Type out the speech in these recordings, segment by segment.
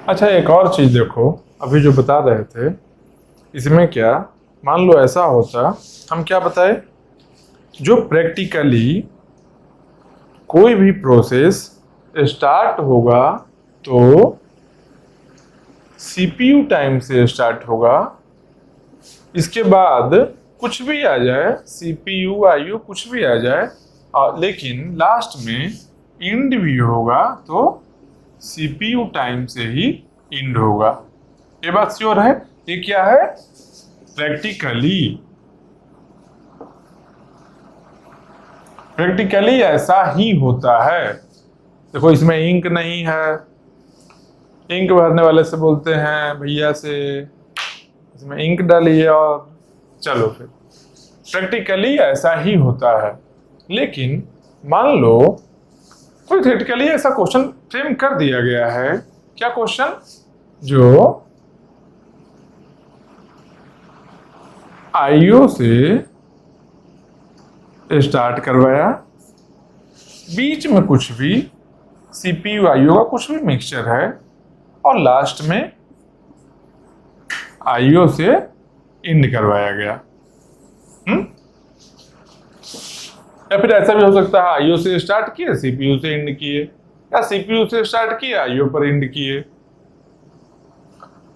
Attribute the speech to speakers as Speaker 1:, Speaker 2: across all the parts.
Speaker 1: अच्छा, एक और चीज देखो, अभी जो बता रहे थे इसमें क्या, मान लो ऐसा होता, हम क्या बताए, जो प्रैक्टिकली कोई भी प्रोसेस स्टार्ट होगा तो सीपीयू टाइम से स्टार्ट होगा। इसके बाद कुछ भी आ जाए, सीपीयू आईओ कुछ भी आ जाए, लेकिन लास्ट में इंड भी होगा तो सीपीयू टाइम से ही इंड होगा। ये बात श्योर है? ये क्या है? प्रैक्टिकली, प्रैक्टिकली ऐसा ही होता है। देखो इसमें इंक नहीं है, इंक भरने वाले से बोलते हैं भैया से इसमें इंक डालिए, और चलो फिर प्रैक्टिकली ऐसा ही होता है। लेकिन मान लो कोई थ्योरेटिकली ऐसा क्वेश्चन फ्रेम कर दिया गया है, क्या क्वेश्चन, जो आईओ से स्टार्ट करवाया, बीच में कुछ भी सीपीयू आईओ का कुछ भी मिक्सचर है, और लास्ट में आईओ से इंड करवाया गया। या फिर ऐसा भी हो सकता है आईओ से स्टार्ट किए सीपीयू से इंड किए, या सीपीयू से स्टार्ट किए आईओ पर इंड किए।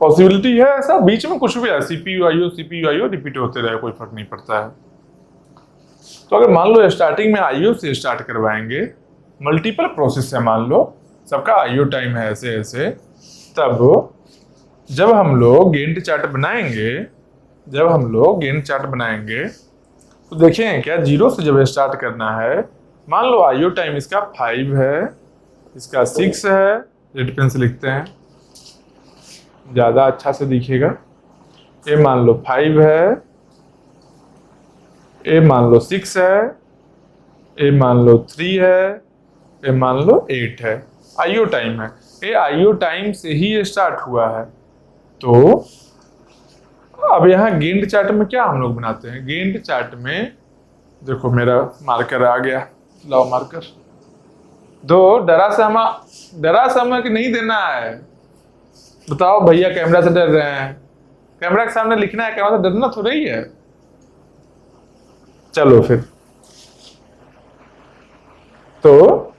Speaker 1: पॉसिबिलिटी है ऐसा, बीच में कुछ भी है, सीपीयू आईओ रिपीट होते रहे, कोई फर्क नहीं पड़ता है। तो अगर मान लो स्टार्टिंग में आईओ से स्टार्ट करवाएंगे, मल्टीपल प्रोसेस है, मान लो सबका आईओ टाइम है ऐसे ऐसे, तब जब हम लोग गेंट चार्ट बनाएंगे, तो देखें क्या, जीरो से जब स्टार्ट करना है, मान लो आईओ टाइम इसका 5 है, इसका 6 है, रेड पेन से लिखते हैं ज्यादा अच्छा से दिखेगा। ये मान लो 5 है, ये मान लो 6 है, ये मान लो 3 है, ये मान लो 8 है। आईओ टाइम है, ये आईओ टाइम से ही स्टार्ट हुआ है। तो अब यहाँ गेंट चार्ट में क्या हम लोग बनाते हैं, गेंट चार्ट में देखो मेरा मार्कर आ गया, लाओ मार्कर दो, डरा समा कि नहीं देना है, बताओ भैया कैमरा से डर रहे हैं, कैमरा के सामने लिखना है, कैमरा से डरना थोड़ा ही है। चलो फिर, तो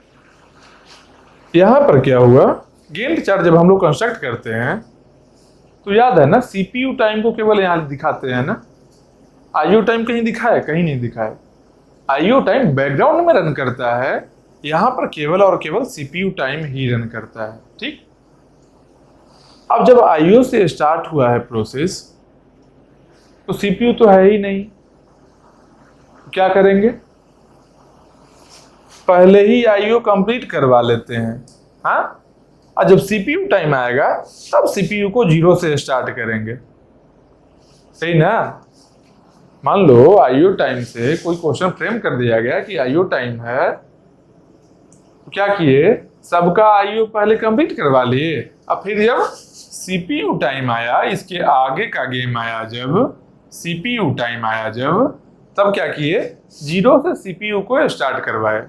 Speaker 1: यहां पर क्या हुआ, गेंट चार्ट जब हम लोग कंस्ट्रक्ट करते हैं तो याद है ना, सीपीयू टाइम को केवल यहां दिखाते हैं ना, आईओ टाइम कहीं दिखा है? कहीं नहीं दिखा है। आईओ टाइम बैकग्राउंड में रन करता है, यहां पर केवल और केवल सीपीयू टाइम ही रन करता है। ठीक, अब जब आईओ से स्टार्ट हुआ है प्रोसेस, तो सीपीयू तो है ही नहीं, क्या करेंगे, पहले ही आईओ कंप्लीट करवा लेते हैं। हाँ, और जब सीपीयू टाइम आएगा तब सीपीयू को जीरो से स्टार्ट करेंगे, सही ना। मान लो आईओ टाइम से कोई क्वेश्चन फ्रेम कर दिया गया कि आईओ टाइम है, तो क्या किए, सबका आईओ पहले कंप्लीट करवा लिए, और फिर जब सीपीयू टाइम आया, इसके आगे का गेम आया, जब सीपीयू टाइम आया जब, तब क्या किए, जीरो से सीपीयू को स्टार्ट करवाए,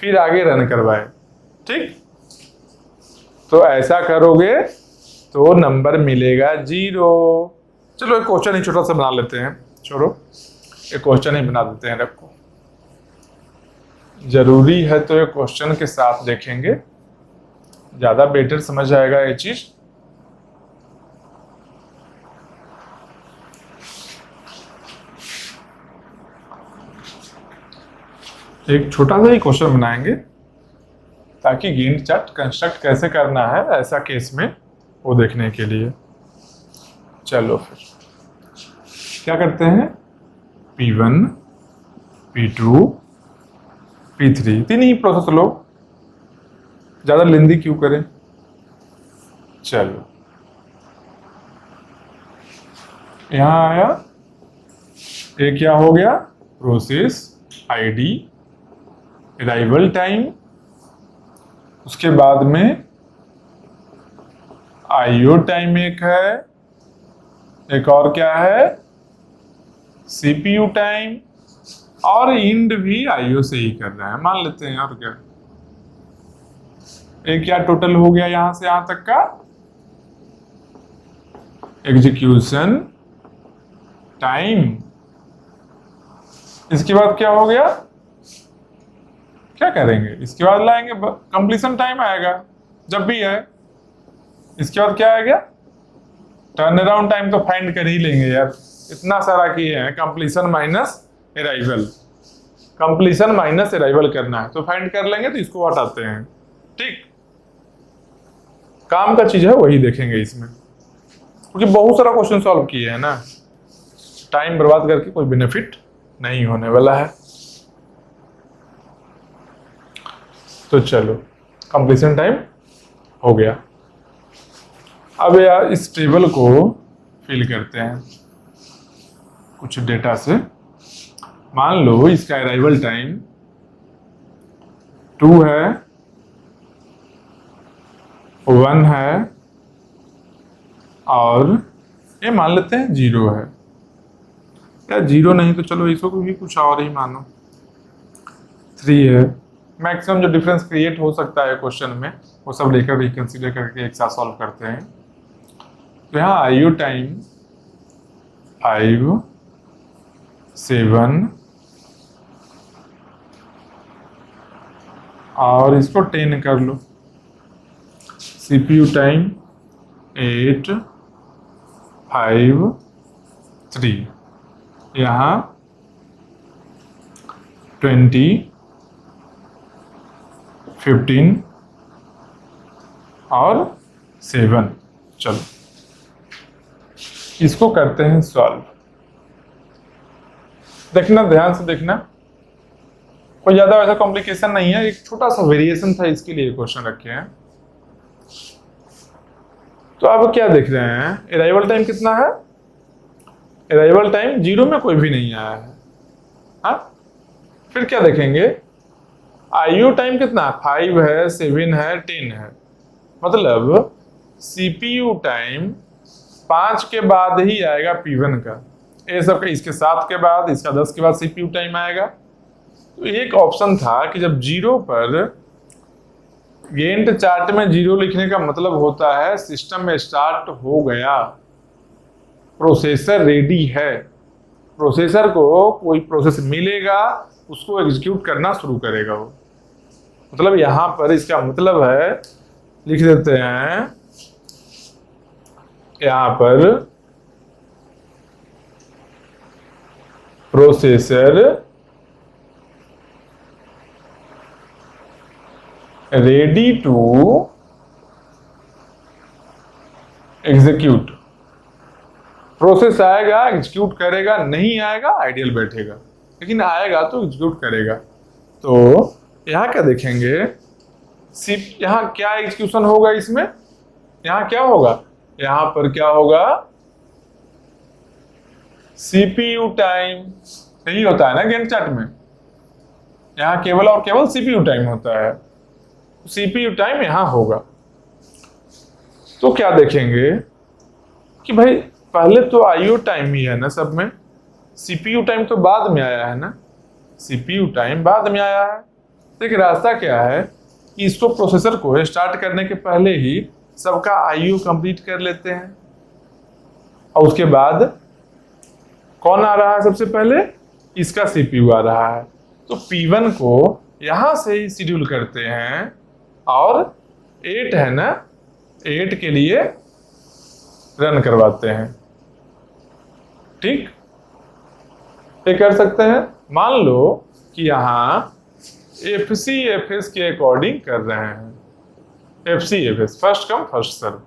Speaker 1: फिर आगे रन करवाए। ठीक, तो ऐसा करोगे तो नंबर मिलेगा 0। चलो एक क्वेश्चन ही छोटा सा बना लेते हैं, छोड़ो एक क्वेश्चन ही बना देते हैं, रखो, जरूरी है तो ये क्वेश्चन के साथ देखेंगे, ज्यादा बेटर समझ आएगा ये चीज। एक छोटा सा ही क्वेश्चन बनाएंगे ताकि गेंट चार्ट कंस्ट्रक्ट कैसे करना है ऐसा केस में, वो देखने के लिए। चलो फिर क्या करते हैं, P1 P2 P3 तीन ही प्रोसेस लो, ज्यादा लेंदी क्यों करें। चलो यहां आया, ये क्या हो गया, प्रोसेस आईडी, अराइवल टाइम, उसके बाद में आईओ टाइम एक है, एक और क्या है, सीपीयू टाइम, और इंड भी आईओ से ही कर रहा है मान लेते हैं, और क्या, ये क्या टोटल हो गया यहां से यहां तक का एग्जीक्यूशन टाइम। इसके बाद क्या हो गया, क्या करेंगे इसके बाद लाएंगे कंप्लीशन टाइम आएगा जब भी है। इसके बाद क्या आएगा, टर्न अराउंड टाइम तो फाइंड कर ही लेंगे यार, इतना सारा किए हैं। Completion minus arrival, completion minus arrival करना है तो फाइंड कर लेंगे, तो इसको हटाते हैं। ठीक, काम का चीज है वही देखेंगे इसमें, क्योंकि बहुत सारा क्वेश्चन सॉल्व किए हैं ना, टाइम बर्बाद करके कोई बेनिफिट नहीं होने वाला है। तो चलो कंप्लीशन टाइम हो गया। अब यार इस टेबल को फिल करते हैं कुछ डेटा से। मान लो इसका अराइवल टाइम 2 है, 1 है और ये मान लेते हैं 0 है। या 0 नहीं तो चलो इसको भी कुछ और ही मानो, 3 है। मैक्सिमम जो डिफरेंस क्रिएट हो सकता है क्वेश्चन में वो सब लेकर रिकंसीडर करके एक साथ सॉल्व करते हैं। तो यहाँ आईयू टाइम 5, 7 और इसको 10 कर लो। सीपीयू टाइम 8, 5, 3, यहाँ 20, 15 और 7। चलो इसको करते हैं सॉल्व। देखना ध्यान से देखना, कोई ज्यादा वैसा कॉम्प्लिकेशन नहीं है, एक छोटा सा वेरिएशन था इसके लिए क्वेश्चन रखे हैं। तो अब क्या देख रहे हैं, अराइवल टाइम कितना है, अराइवल टाइम 0 में कोई भी नहीं आया है। हाँ, फिर क्या देखेंगे, आईयू टाइम कितना, 5 है, 7 है, 10 है। मतलब सीपीयू टाइम 5 के बाद ही आएगा P1 का, ये सब का इसके 7 के बाद, इसका 10 के बाद सीपीयू टाइम आएगा। तो एक ऑप्शन था कि जब 0 पर गेंट चार्ट में 0 लिखने का मतलब होता है सिस्टम में स्टार्ट हो गया, प्रोसेसर रेडी है, प्रोसेसर को कोई प्रोसेस मिलेगा उसको एग्जीक्यूट करना शुरू करेगा वो। मतलब यहां पर इसका मतलब है, लिख देते हैं यहां पर processor ready to execute. Process आएगा एग्जीक्यूट करेगा, नहीं आएगा आइडियल बैठेगा, लेकिन आएगा तो एग्जीक्यूट करेगा। तो यहाँ क्या देखेंगे, यहाँ क्या एग्जीक्यूशन होगा, इसमें यहाँ क्या होगा, यहाँ पर क्या होगा, सीपीयू टाइम। यही होता है ना गैंट चार्ट में, यहाँ केवल और केवल सीपीयू टाइम होता है, सीपीयू टाइम यहाँ होगा। तो क्या देखेंगे कि भाई पहले तो आईओ टाइम ही है ना सब में, सीपीयू टाइम तो बाद में आया है ना, सीपीयू टाइम बाद में आया है। तो एक रास्ता क्या है कि इसको प्रोसेसर को स्टार्ट करने के पहले ही सबका आईओ कंप्लीट कर लेते हैं, और उसके बाद कौन आ रहा है सबसे पहले, इसका सीपीयू आ रहा है। तो P1 को यहां से ही शेड्यूल करते हैं, और 8 है ना, 8 के लिए रन करवाते हैं। ठीक, ये कर सकते हैं। मान लो कि यहाँ FCFS के अकॉर्डिंग कर रहे हैं, FCFS first come first serve.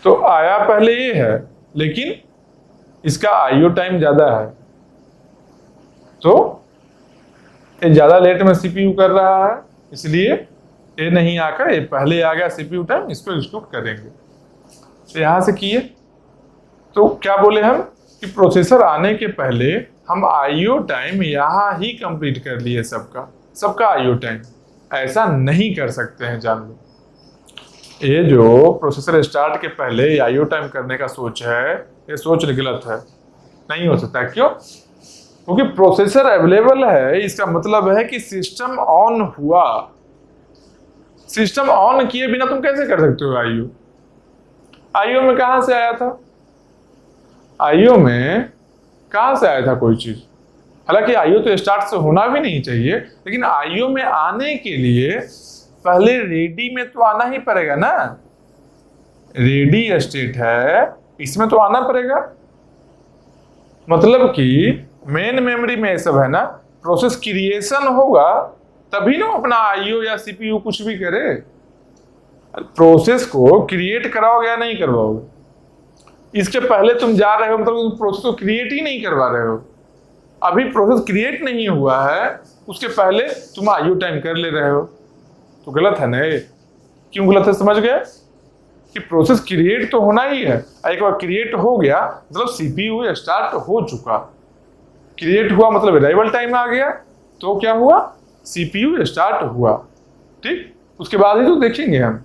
Speaker 1: तो आया पहले ये है, लेकिन इसका आईओ टाइम ज्यादा है, तो ये ज्यादा लेट में सीपीयू कर रहा है, इसलिए ये नहीं आकर ये पहले आ गया सीपीयू टाइम, इसको एग्जीक्यूट करेंगे। तो यहां से किए तो क्या बोले हम कि प्रोसेसर आने के पहले हम आईओ टाइम यहां ही कंप्लीट कर लिए, सबका आईओ टाइम। ऐसा नहीं कर सकते हैं, जान लो। ये जो प्रोसेसर स्टार्ट के पहले आईओ टाइम करने का सोच है, ये सोच गलत है, नहीं हो सकता। क्यों? क्योंकि प्रोसेसर अवेलेबल है, इसका मतलब है कि सिस्टम ऑन हुआ, सिस्टम ऑन किए बिना तुम कैसे कर सकते हो आईओ? आईओ में कहां से आया था? आईओ में कहां से आया था कोई चीज? हालांकि आईओ तो स्टार्ट से होना भी नहीं चाहिए, लेकिन आईओ में आने के लिए पहले रेडी में तो आना ही पड़ेगा ना। रेडी स्टेट है, इसमें तो आना पड़ेगा। मतलब कि मेन मेमोरी में ये सब है ना, प्रोसेस क्रिएशन होगा तभी ना अपना आईओ या सीपीयू कुछ भी करे। प्रोसेस को क्रिएट कराओगे या नहीं करवाओगे? इसके पहले तुम जा रहे हो, मतलब तुम प्रोसेस को क्रिएट ही नहीं करवा रहे हो। अभी प्रोसेस क्रिएट नहीं हुआ है, उसके पहले तुम आईओ टाइम कर ले रहे हो, तो गलत है ना ये। क्यों गलत है समझ गए? कि प्रोसेस क्रिएट तो होना ही है। एक बार क्रिएट हो गया मतलब सीपीयू स्टार्ट हो चुका। क्रिएट हुआ मतलब अराइवल टाइम आ गया, तो क्या हुआ? सीपीयू स्टार्ट हुआ। ठीक, उसके बाद ही तो देखेंगे हम।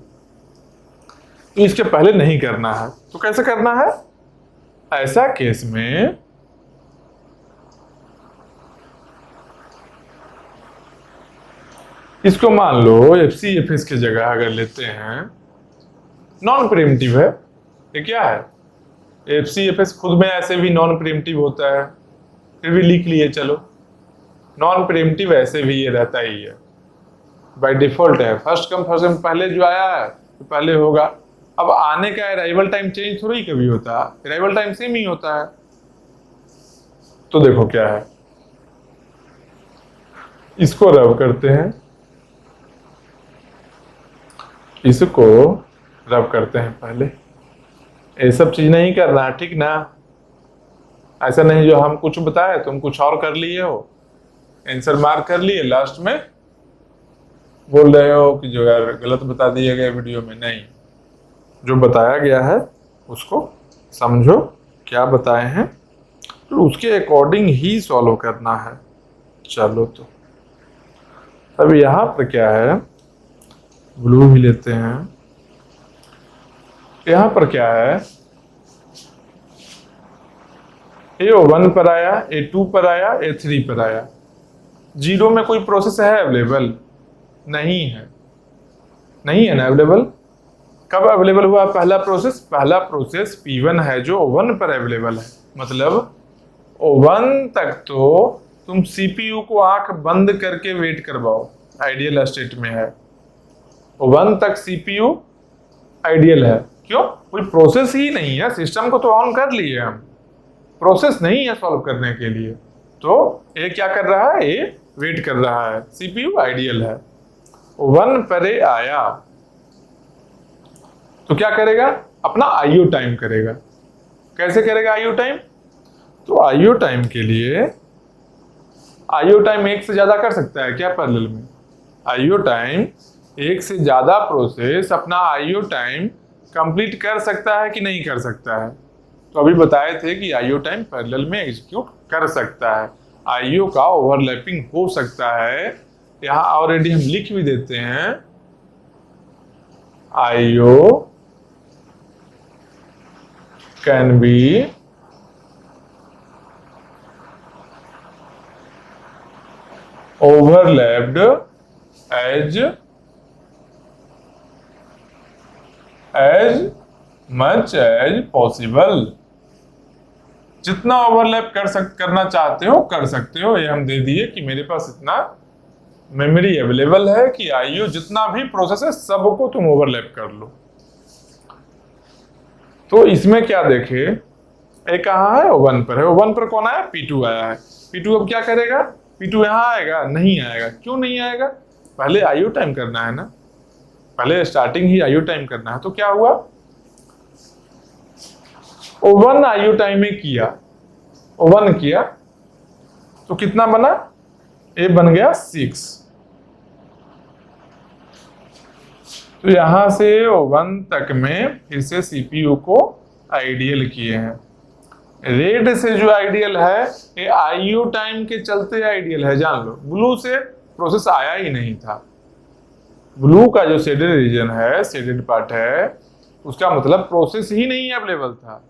Speaker 1: तो इसके पहले नहीं करना है, तो कैसे करना है? ऐसा केस में इसको मान लो एफसीएफएस की जगह अगर लेते हैं, नॉन प्रीएम्प्टिव है। ये क्या है? एफसीएफएस खुद में ऐसे भी नॉन प्रीएम्प्टिव होता है, फिर भी लिख लिए चलो। नॉन प्रीएम्प्टिव ऐसे भी ये रहता ही है, बाय डिफॉल्ट है। फर्स्ट कम फर्स्ट सर्व, पहले जो आया है तो पहले होगा। अब आने का अराइवल टाइम चेंज थोड़ी कभी होता है, अराइवल टाइम सेम ही होता है। तो देखो क्या है, इसको रब करते हैं, इसको रब करते हैं पहले। ये सब चीज नहीं करना है, ठीक ना? ऐसा नहीं जो हम कुछ बताए तुम कुछ और कर लिए हो, आंसर मार्क कर लिए, लास्ट में बोल रहे हो कि जो यार गलत बता दिया गया वीडियो में। नहीं, जो बताया गया है उसको समझो, क्या बताए हैं, तो उसके अकॉर्डिंग ही सॉल्व करना है। चलो, तो अब यहां पर क्या है, ब्लू भी लेते हैं। यहां पर क्या है, A1 पर आया, A2 पर आया, A3 पर आया। 0 में कोई प्रोसेस है अवेलेबल? नहीं है, नहीं है ना अवेलेबल। कब अवेलेबल हुआ पहला प्रोसेस? पहला प्रोसेस P1 है जो O1 पर अवेलेबल है। मतलब O1 तक तो तुम CPU को आंख बंद करके वेट करवाओ, आइडियल स्टेट में है। O1 तक CPU आइडियल है। क्यों? कोई प्रोसेस ही नहीं है, सिस्टम को तो ऑन कर लिए हम, प्रोसेस नहीं है सॉल्व करने के लिए। तो ये क्या कर रहा है? ये वेट कर रहा है, CPU आइडियल है। O1 पर आया तो क्या करेगा? अपना आईओ टाइम करेगा। कैसे करेगा आईओ टाइम? तो आईओ टाइम के लिए, आईओ टाइम एक से ज्यादा कर सकता है क्या पैरेलल में? आईओ टाइम एक से ज्यादा प्रोसेस अपना आईओ टाइम कंप्लीट कर सकता है कि नहीं कर सकता है? तो अभी बताए थे कि आईओ टाइम पैरेलल में एग्जीक्यूट कर सकता है, आईओ का ओवरलैपिंग हो सकता है। यहां ऑलरेडी हम लिख भी देते हैं, IO can be overlapped as much as possible। जितना ओवरलैप करना चाहते हो कर सकते हो। ये हम दे दिए कि मेरे पास इतना मेमोरी अवेलेबल है कि आईओ जितना भी प्रोसेस है सबको तुम ओवरलैप कर लो। तो इसमें क्या देखे, एक कहाँ है? O1 पर है। O1 पर कौन आया? P2 आया है। P2 अब क्या करेगा? P2 यहाँ आएगा? नहीं आएगा। क्यों नहीं आएगा? पहले आईओ टाइम करना है ना, पहले स्टार्टिंग ही आईओ टाइम करना है। तो क्या हुआ? O1 आईओ टाइम में किया, O1 किया तो कितना बना? ए बन गया 6। तो यहां से O1 तक में फिर से CPU को आइडियल किए हैं। रेड से जो आइडियल है ये आईओ टाइम के चलते आइडियल है, जान लो। ब्लू से प्रोसेस आया ही नहीं था। ब्लू का जो शेडेड रीजन है, शेडेड पार्ट है, उसका मतलब प्रोसेस ही नहीं अवेलेबल था।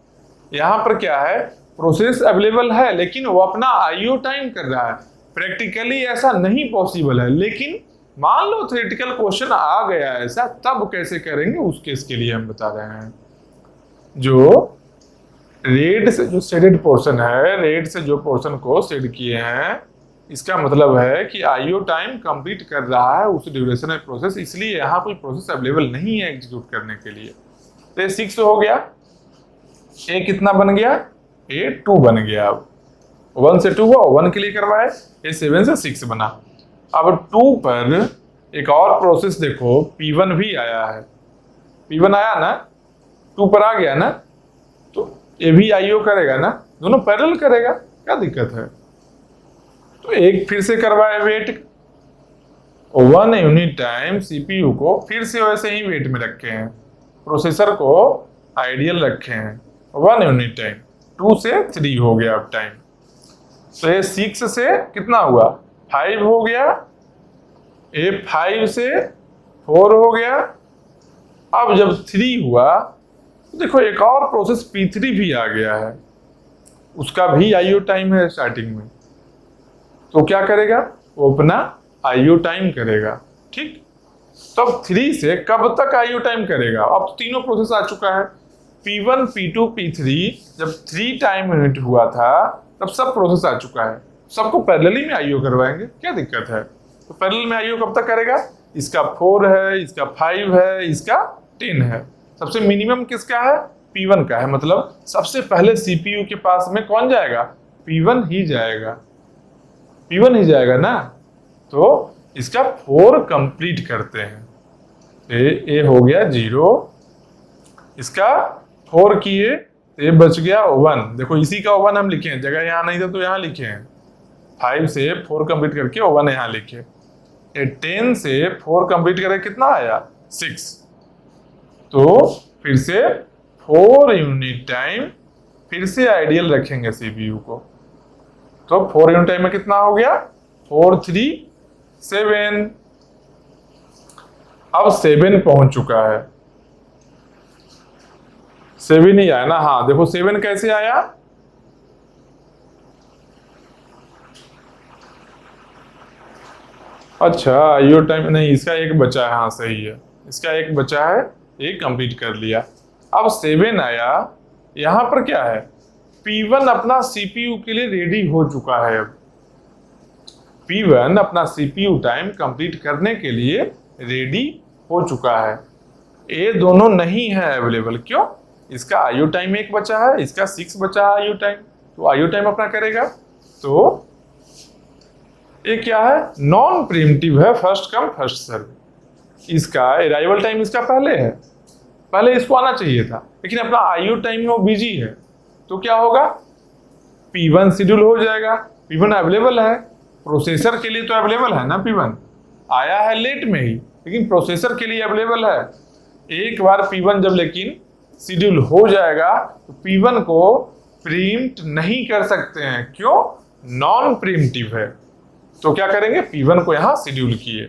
Speaker 1: यहां पर क्या है? प्रोसेस अवेलेबल है लेकिन वो अपना आईओ टाइम कर रहा है। प्रैक्टिकली ऐसा नहीं पॉसिबल है, लेकिन मान लो थ्योरेटिकल क्वेश्चन आ गया ऐसा, तब कैसे करेंगे उस केस के लिए हम बता रहे हैं। जो रेड से जो शेडेड पोर्शन है, रेड से जो पोर्शन को शेड किए हैं, इसका मतलब है कि आईओ टाइम कंप्लीट कर रहा है उस ड्यूरेशन में प्रोसेस, इसलिए यहाँ कोई प्रोसेस अवेलेबल नहीं है एग्जीक्यूट करने के लिए। तो ये 6 हो गया, ए कितना बन गया, ए 2 बन गया। अब 1 से 2 हुआ, 1 के लिए करवाए, ये 7 से 6 बना। अब 2 पर एक और प्रोसेस देखो, P1 भी आया है, P1 आया ना, 2 पर आ गया ना, तो ये भी आईओ करेगा ना, दोनों पैरेलल करेगा, क्या दिक्कत है। तो एक फिर से करवाए वेट, 1 यूनिट टाइम सीपीयू को फिर से वैसे ही वेट में रखे हैं, प्रोसेसर को आइडियल रखे हैं, 1 यूनिट टाइम, 2 से 3 हो गया अब टाइम। तो ये 6 से कितना हुआ, 5 हो गया, ये 5 से 4 हो गया। अब जब 3 हुआ तो देखो एक और प्रोसेस P3 भी आ गया है, उसका भी आईओ टाइम है स्टार्टिंग में, तो क्या करेगा, वो अपना आईओ टाइम करेगा। ठीक, तब 3 से कब तक आईओ टाइम करेगा, अब तो तीनों प्रोसेस आ चुका है, P1 P2 P3, जब 3 टाइम यूनिट हुआ था तब सब प्रोसेस आ चुका है, सबको पैरेलली में आईओ करवाएंगे, क्या दिक्कत है। तो पैरेलल में आईओ कब तक करेगा, इसका 4 है, इसका 5 है, इसका 10 है। सबसे मिनिमम किसका है, P1 का है, मतलब सबसे पहले सीपीयू के पास में कौन जाएगा, P1 ही जाएगा, P1 ही जाएगा ना। तो इसका 4 कंप्लीट करते हैं, ए हो गया 0, इसका 4 किए तो ये बच गया 1, देखो इसी का 1 हम लिखे हैं, जगह यहाँ नहीं था तो यहाँ लिखे हैं, 5 से 4 कंप्लीट करके 1 यहाँ लिखे। ये 10 से 4 कंप्लीट करके कितना आया, 6, तो फिर से 4 यूनिट टाइम फिर से आइडियल रखेंगे सीपीयू को, तो 4 यूनिट टाइम में कितना हो गया, 4 3 7। अब 7 पहुंच चुका है, 7 ही आया ना, हाँ देखो 7 कैसे आया, अच्छा आईओ टाइम नहीं, इसका एक बचा है, हाँ सही है, इसका एक बचा है, एक कंप्लीट कर लिया। अब 7 आया, यहां पर क्या है, P1 अपना सीपीयू के लिए रेडी हो चुका है। अब P1 अपना सीपीयू टाइम कंप्लीट करने के लिए रेडी हो चुका है, ये दोनों नहीं है अवेलेबल, क्यों, इसका आईओ टाइम 1 बचा है, इसका 6 बचा है आईओ टाइम, तो आईओ टाइम अपना करेगा। तो ये क्या है, नॉन प्रीम्प्टिव है, फर्स्ट कम फर्स्ट सर्व, इसका अराइवल टाइम इसका पहले है, पहले इसको आना चाहिए था, लेकिन अपना आईओ टाइम में वो बिजी है, तो क्या होगा, P1 शेड्यूल हो जाएगा, P1 अवेलेबल है, प्रोसेसर के लिए तो अवेलेबल है ना, P1 आया है लेट में ही, लेकिन प्रोसेसर के लिए अवेलेबल है। एक बार P1 जब लेकिन शेड्यूल हो जाएगा तो P1 को प्रीम्प्ट नहीं कर सकते हैं, क्यों, नॉन प्रीम्प्टिव है। तो क्या करेंगे, P1 को यहां शेड्यूल किए,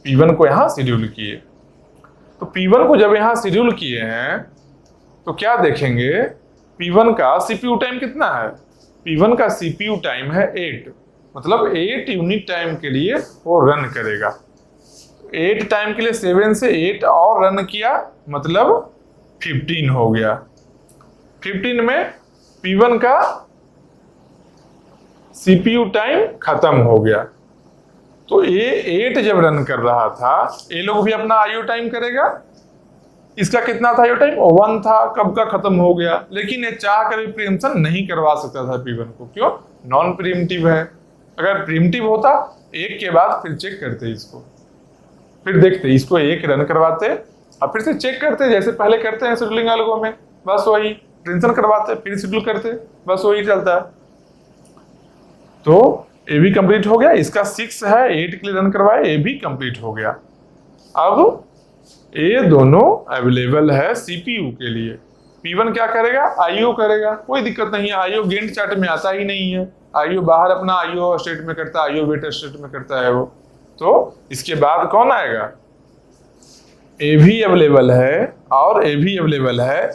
Speaker 1: P1 को यहां शेड्यूल किए, तो P1 को जब यहां शेड्यूल किए हैं तो क्या देखेंगे, P1 का सीपीयू टाइम कितना है, P1 का सीपीयू टाइम है 8, मतलब 8 यूनिट टाइम के लिए वो रन करेगा। 8 टाइम के लिए 7 से 8 और रन किया, मतलब 15 हो गया। 15 में P1 का सीपीयू टाइम खत्म हो गया, तो ये 8 जब रन कर रहा था, ये लोग भी अपना आईओ टाइम करेगा, इसका कितना था आईओ टाइम, 1 था, कब का खत्म हो गया, लेकिन ये चाह कर भी प्रीम्प्शन नहीं करवा सकता था P1 को, क्यों, नॉन प्रीम्प्टिव है। अगर प्रीम्प्टिव होता, एक के बाद फिर चेक करते इसको, फिर देखते इसको, एक रन करवाते और फिर से चेक करते, जैसे पहले करते हैं शेड्यूलिंग एल्गो में, बस वही टेंशन करवाते फिर शेड्यूल करते, बस वही चलता है। तो ये भी कंप्लीट हो गया, इसका 6 है, 8 के लिए रन करवाए, ये भी कंप्लीट हो गया। अब ये दोनों अवेलेबल है सीपीयू के लिए, P1 क्या करेगा, आईओ करेगा, कोई दिक्कत नहीं है, आईओ गेंट चार्ट में आता ही नहीं है, आईओ बाहर अपना आईओ स्टेट में करता है, आईओ वेट स्टेट में करता है वो। तो इसके बाद कौन आएगा, ए भी अवेलेबल है और ए भी अवेलेबल है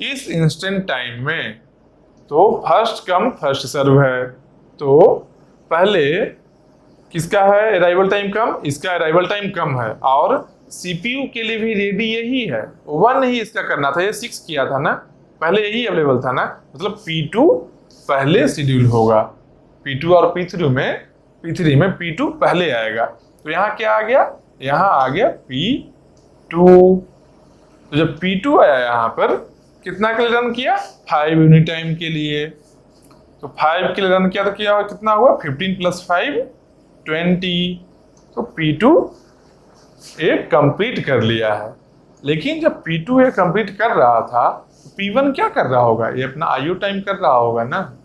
Speaker 1: इस इंस्टेंट टाइम में, तो फर्स्ट कम फर्स्ट सर्व है। तो पहले किसका है अराइवल टाइम कम, इसका अराइवल टाइम कम है, और सीपीयू के लिए भी रेडी यही है, 1 ही इसका करना था, ये 6 किया था ना, पहले यही अवेलेबल था ना, मतलब P2 पहले शेड्यूल होगा, P2 और P3 में P2 पहले आएगा। तो यहाँ क्या आ गया, यहाँ आ गया P2। तो जब P2 आया यहाँ पर कितना के लिए रन किया, 5 यूनिट टाइम के लिए। तो 5 के लिए रन किया तो क्या कितना हुआ, 15 + 5 20। तो P2 एक कंप्लीट कर लिया है। लेकिन जब P2 ये कंप्लीट कर रहा था तो P1 क्या कर रहा होगा, ये अपना आईओ टाइम कर रहा होगा ना।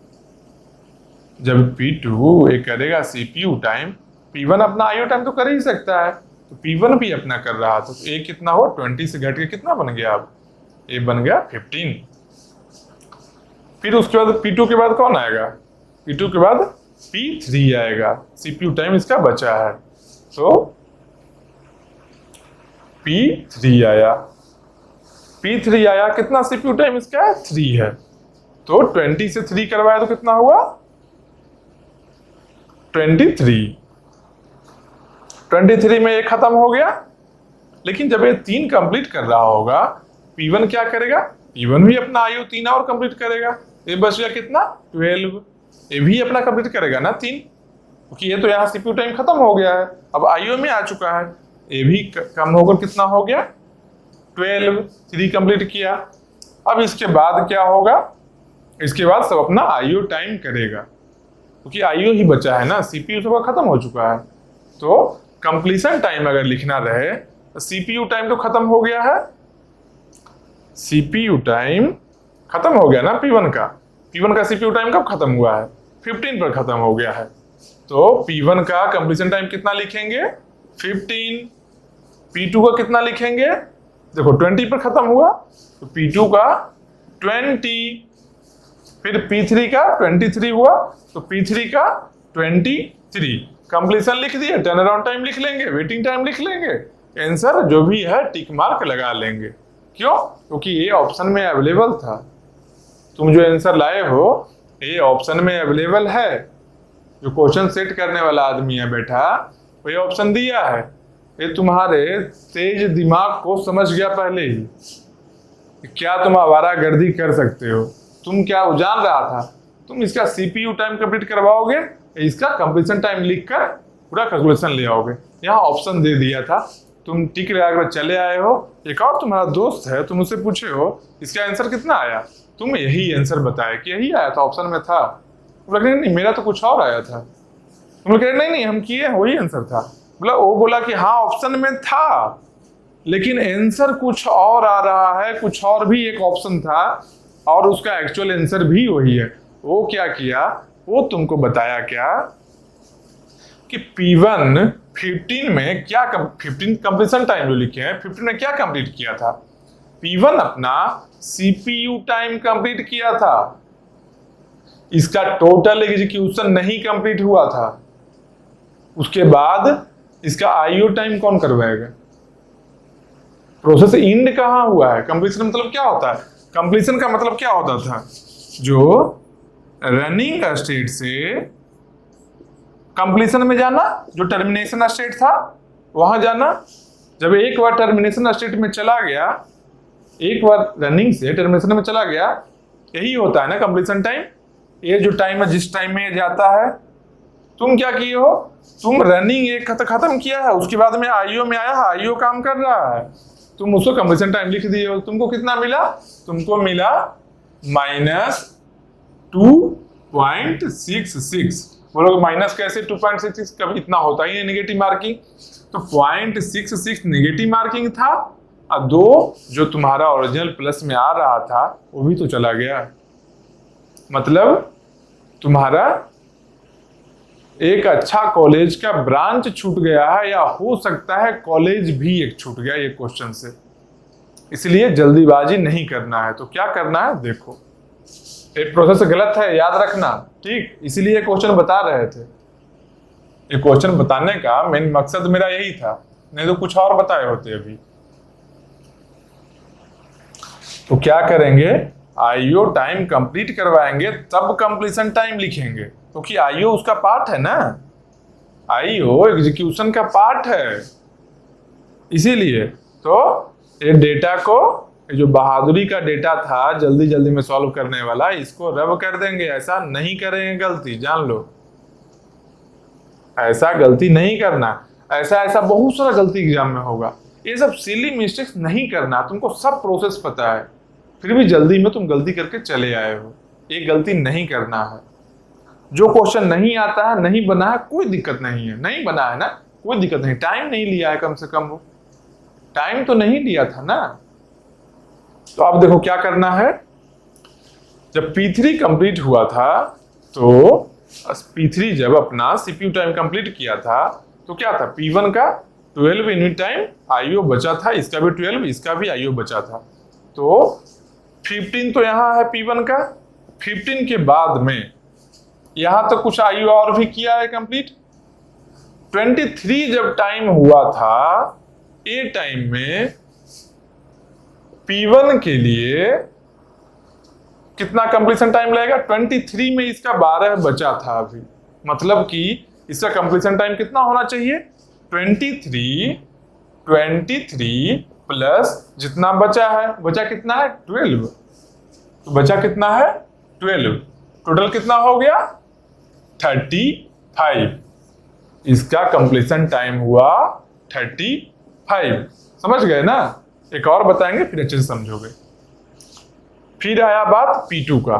Speaker 1: जब P2 ये करेगा CPU टाइम, P1 अपना आईओ टाइम तो कर ही सकता है, तो P1 भी अपना कर रहा था। तो ये कितना हो, 20 से घट के कितना बन गया, अब ये बन गया 15। फिर उसके बाद P2 के बाद कौन आएगा, P2 के बाद P3 आएगा, CPU टाइम इसका बचा है। तो P3 आया, P3 आया, कितना CPU टाइम इसका है, 3 है। तो 20 से 3 करवाया तो कितना हुआ, 23। 23 में ये खत्म हो गया। लेकिन जब ये 3 कंप्लीट कर रहा होगा, P1 क्या करेगा, P1 भी अपना आईओ 3 और कंप्लीट करेगा, ये बच गया कितना, 12। ये भी अपना कंप्लीट करेगा ना 3, क्योंकि ये तो यहाँ CPU टाइम खत्म हो गया है, अब आईओ में आ चुका है। ये भी कम होकर कितना हो गया, 12, 3 कंप्लीट किया। अब इसके बाद क्या होगा, इसके बाद सब अपना आईओ टाइम करेगा, क्योंकि आईओ ही बचा है ना, CPU सबका खत्म हो चुका है। तो कंप्लीशन टाइम अगर लिखना रहे तो CPU टाइम तो खत्म हो गया है, CPU टाइम खत्म हो गया ना P1 का। P1 का CPU टाइम कब खत्म हुआ है, 15 पर खत्म हो गया है। तो P1 का कंप्लीशन टाइम कितना लिखेंगे, 15। P2 का कितना लिखेंगे, देखो 20 पर खत्म हुआ, तो P2 का 20। फिर P3 का 23 हुआ, तो P3 का 23। कंप्लीशन लिख दिए, टर्न अराउंड टाइम लिख लेंगे, वेटिंग टाइम लिख लेंगे, आंसर जो भी है टिक मार्क लगा लेंगे। क्यों, क्योंकि ये ऑप्शन में अवेलेबल था, तुम जो आंसर लाए हो ये ऑप्शन में अवेलेबल है। जो क्वेश्चन सेट करने वाला आदमी है बैठा, वही ऑप्शन दिया है। ये तुम्हारे तेज दिमाग को समझ गया पहले ही, क्या तुम आवारागर्दी कर सकते हो। तुम क्या जान रहा था, तुम इसका CPU टाइम कंप्लीट करवाओगे, इसका कंप्लीशन टाइम लिखकर पूरा कैलकुलेशन ले आओगे। यहाँ ऑप्शन दे दिया था, तुम टिक लगाकर चले आए हो। एक और तुम्हारा दोस्त है, तुम उससे पूछे हो इसका आंसर कितना आया, तुम यही आंसर बताया कि यही आया था, ऑप्शन में था। तुम लग रहे नहीं मेरा तो कुछ और आया था, तुम लोग कह रहे नहीं हम किए वही आंसर था। बोला वो बोला कि हाँ ऑप्शन में था, लेकिन आंसर कुछ और आ रहा है, कुछ और भी एक ऑप्शन था और उसका एक्चुअल आंसर भी वही है। वो क्या किया, वो तुमको बताया क्या कि P1 15 में क्या 15 कंप्लीशन टाइम जो लिखे हैं 15 में क्या कंप्लीट किया था, P1 अपना CPU टाइम कंप्लीट किया था, इसका टोटल एग्जीक्यूशन नहीं कंप्लीट हुआ था। उसके बाद इसका आईओ टाइम कौन करवाएगा, प्रोसेस एंड कहाँ हुआ है। कंप्लीशन मतलब क्या होता है, कंप्लीशन का मतलब क्या होता था, जो रनिंग स्टेट से कंप्लीशन में जाना, जो टर्मिनेशन स्टेट था वहां जाना। जब एक बार टर्मिनेशन स्टेट में चला गया, एक बार रनिंग से टर्मिनेशन में चला गया, यही होता है ना कंप्लीशन टाइम। ये जो टाइम है जिस टाइम में जाता है, तुम क्या किए हो, तुम रनिंग एक खत्म किया है, उसके बाद में आईओ में आया है, आईओ काम कर रहा है, तुम उसको कंप्लीशन टाइम लिख दिए हो। तुमको कितना मिला, तुमको मिला -2.66। बोलोगे माइनस कैसे, 2.66 कभी इतना होता ही नहीं नेगेटिव मार्किंग। तो 0.66 नेगेटिव मार्किंग था, और 2 जो तुम्हारा ओरिजिनल प्लस में आ रहा था वो भी तो चला गया। मतलब तुम्हारा एक अच्छा कॉलेज का ब्रांच छूट गया है, या हो सकता है कॉलेज भी एक छूट गया ये क्वेश्चन से। इसलिए जल्दीबाजी नहीं करना है। तो क्या करना है, देखो ये प्रोसेस गलत है, याद रखना, ठीक। इसीलिए क्वेश्चन बता रहे थे, ये क्वेश्चन बताने का मेन मकसद मेरा यही था, नहीं तो कुछ और बताए होते अभी। तो क्या करेंगे, आईओ टाइम कंप्लीट करवाएंगे, तब कंप्लीशन टाइम लिखेंगे, क्योंकि आईओ उसका पार्ट है ना। आईओ एग्जीक्यूशन का पार्ट है, इसीलिए तो ये डेटा को, ये जो बहादुरी का डेटा था जल्दी जल्दी में सॉल्व करने वाला, इसको रब कर देंगे। ऐसा नहीं करेंगे गलती, जान लो, ऐसा गलती नहीं करना। ऐसा ऐसा बहुत सारा गलती एग्जाम में होगा। ये सब सिली मिस्टेक्स नहीं करना, तुमको सब प्रोसेस पता है, फिर भी जल्दी में तुम गलती करके चले आए हो। ये गलती नहीं करना है। जो क्वेश्चन नहीं आता है, नहीं बना है, कोई दिक्कत नहीं है। नहीं बना है ना, कोई दिक्कत नहीं, टाइम नहीं लिया है, कम से कम वो टाइम तो नहीं लिया था ना। तो अब देखो क्या करना है। जब P3 कंप्लीट हुआ था, तो P3 जब अपना सीपीयू टाइम कंप्लीट किया था, तो क्या था, P1 का 12 यूनिट टाइम आईओ बचा था, इसका भी 12, इसका भी आईओ बचा था। तो 15 तो यहाँ है P1 का। 15 के बाद में यहाँ तो कुछ आईओ और भी किया है कंप्लीट। 23 जब टाइम हुआ था, ए टाइम में P1 के लिए कितना कंप्लीशन टाइम लगेगा, 23 में इसका 12 बचा था अभी, मतलब कि इसका कंप्लीशन टाइम कितना होना चाहिए, 23 प्लस जितना बचा है, बचा कितना है 12, तो बचा कितना है 12, टोटल कितना हो गया 35। इसका कंप्लीशन टाइम हुआ 35। समझ गए ना। एक और बताएंगे फिर अच्छे से समझोगे। फिर आया बात P2 का।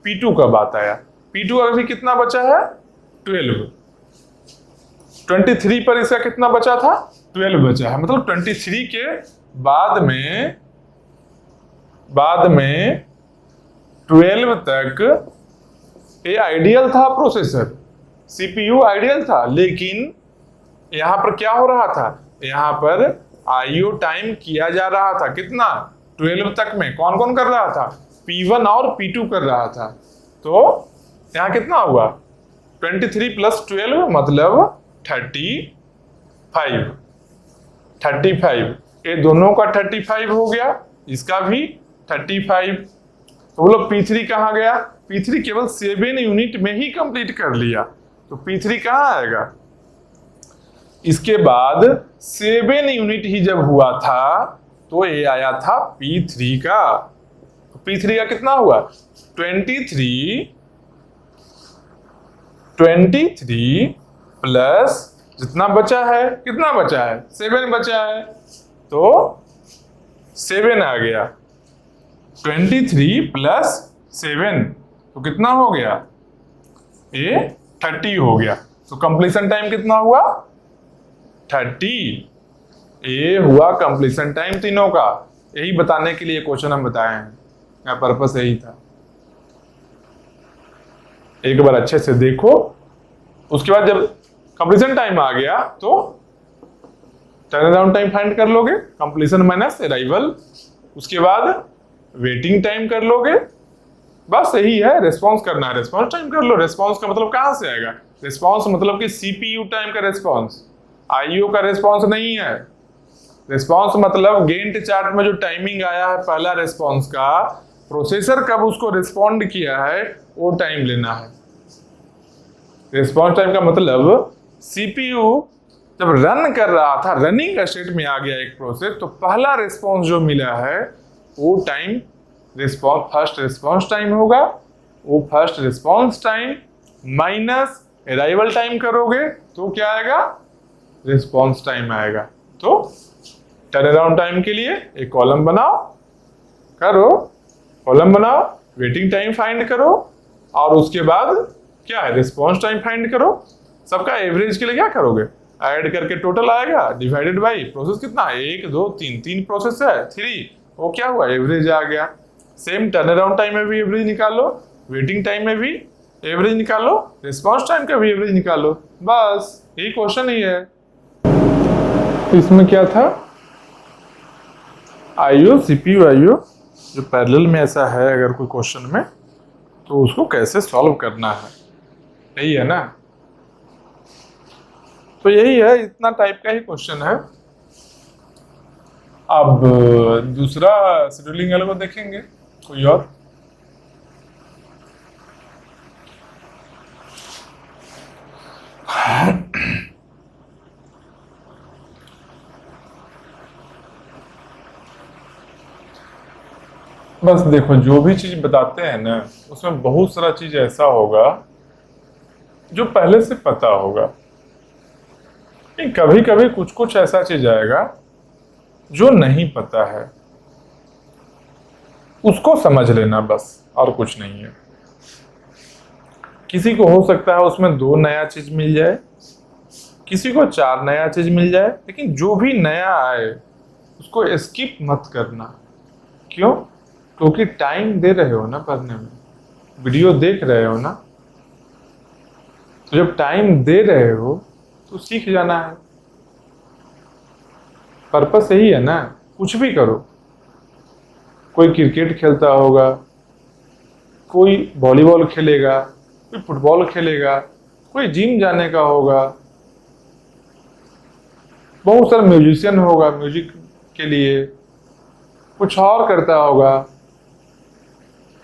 Speaker 1: P2 का बात आया। P2 अभी कितना बचा है 12। 23 पर इसका कितना बचा था 12 बचा है, मतलब 23 के बाद में 12 तक ये आइडियल था प्रोसेसर, सीपीयू आइडियल था। लेकिन यहां पर क्या हो रहा था, यहां पर आईओ टाइम किया जा रहा था कितना 12 तक में। कौन कौन कर रहा था, P1 और P2 कर रहा था। तो यहां कितना हुआ 23 प्लस 12 मतलब 35। ये दोनों का 35 हो गया, इसका भी 35। तो बोलो P3 कहाँ गया, P3 केवल 7 यूनिट में ही कंप्लीट कर लिया, तो P3 कहाँ आएगा। इसके बाद 7 यूनिट ही जब हुआ था, तो ये आया था P3 का। तो P3 का कितना हुआ 23 प्लस जितना बचा है, कितना बचा है 7 बचा है, तो 7 आ गया। 23 प्लस 7 तो कितना हो गया, ये 30 हो गया। तो कंप्लीशन टाइम कितना हुआ 30। ये हुआ कंप्लीशन टाइम तीनों का। यही बताने के लिए क्वेश्चन हम बताए हैं, मेरा पर्पस यही था। एक बार अच्छे से देखो। उसके बाद जब कंप्लीशन टाइम आ गया, तो टर्न अराउंड टाइम फाइंड कर लोगे, कंप्लीशन माइनस अराइवल। उसके बाद वेटिंग टाइम कर लोगे, बस यही है। रिस्पॉन्स करना है, रिस्पॉन्स टाइम कर लो। रिस्पॉन्स का मतलब कहां से आएगा, रिस्पॉन्स मतलब कि सीपीयू टाइम का रिस्पॉन्स, आईओ का रिस्पॉन्स नहीं है। रिस्पॉन्स मतलब गेंट चार्ट में जो टाइमिंग आया है पहला रिस्पॉन्स का, प्रोसेसर कब उसको रिस्पॉन्ड किया है वो टाइम लेना है। रिस्पॉन्स टाइम का मतलब सीपीयू जब रन कर रहा था, रनिंग स्टेट में आ गया एक प्रोसेस, तो पहला रिस्पॉन्स जो मिला है वो time response, first response time होगा। वो first response time minus arrival time करोगे तो क्या आएगा, रिस्पॉन्स टाइम आएगा। तो टर्न अराउंड टाइम के लिए एक कॉलम बनाओ, कॉलम बनाओ, वेटिंग टाइम फाइंड करो, और उसके बाद क्या है रिस्पॉन्स टाइम फाइंड करो। सबका एवरेज के लिए क्या करोगे, ऐड करके टोटल आएगा, डिवाइडेड बाई प्रोसेस कितना है 1 2 3, 3 प्रोसेस है 3, वो क्या हुआ एवरेज आ गया। सेम टर्न अराउंड टाइम में भी एवरेज निकालो, वेटिंग टाइम में भी एवरेज निकालो, रिस्पॉन्स टाइम का भी एवरेज निकालो, बस यही क्वेश्चन ही है। इसमें क्या था, आईओ सीपीयू आईओ जो पैरेलल में ऐसा है अगर कोई क्वेश्चन में, तो उसको कैसे सॉल्व करना है, यही है ना। तो यही है, इतना टाइप का ही क्वेश्चन है। अब दूसरा शेड्यूलिंग एल्गोरिथम देखेंगे कोई और। बस देखो, जो भी चीज बताते हैं ना उसमें बहुत सारा चीज ऐसा होगा जो पहले से पता होगा। नहीं, कभी कभी कुछ कुछ ऐसा चीज आएगा जो नहीं पता है, उसको समझ लेना बस, और कुछ नहीं है। किसी को हो सकता है उसमें 2 नया चीज मिल जाए, किसी को 4 नया चीज मिल जाए, लेकिन जो भी नया आए उसको स्किप मत करना। क्यों? क्योंकि टाइम दे रहे हो ना पढ़ने में, वीडियो देख रहे हो ना, तो जब टाइम दे रहे हो तो सीख जाना है। पर्पस यही है ना, कुछ भी करो। कोई क्रिकेट खेलता होगा, कोई वॉलीबॉल खेलेगा, कोई फुटबॉल खेलेगा, कोई जिम जाने का होगा, बहुत सारा म्यूजिशियन होगा म्यूजिक के लिए, कुछ और करता होगा।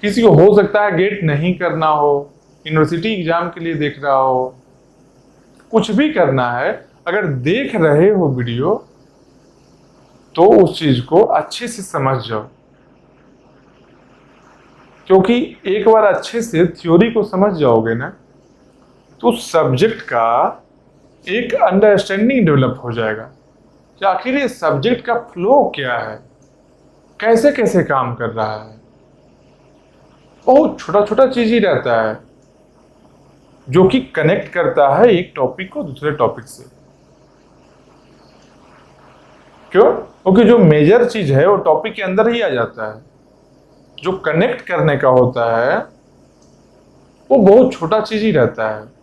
Speaker 1: किसी को हो सकता है गेट नहीं करना हो, यूनिवर्सिटी एग्जाम के लिए देख रहा हो, कुछ भी करना है। अगर देख रहे हो वीडियो तो उस चीज को अच्छे से समझ जाओ, क्योंकि एक बार अच्छे से थ्योरी को समझ जाओगे ना तो सब्जेक्ट का एक अंडरस्टैंडिंग डेवलप हो जाएगा कि आखिर ये सब्जेक्ट का फ्लो क्या है, कैसे कैसे काम कर रहा है। बहुत छोटा छोटा चीज ही रहता है जो कि कनेक्ट करता है एक टॉपिक को दूसरे टॉपिक से। क्यों? क्योंकि जो मेजर चीज है वो टॉपिक के अंदर ही आ जाता है, जो कनेक्ट करने का होता है वो बहुत छोटा चीज ही रहता है।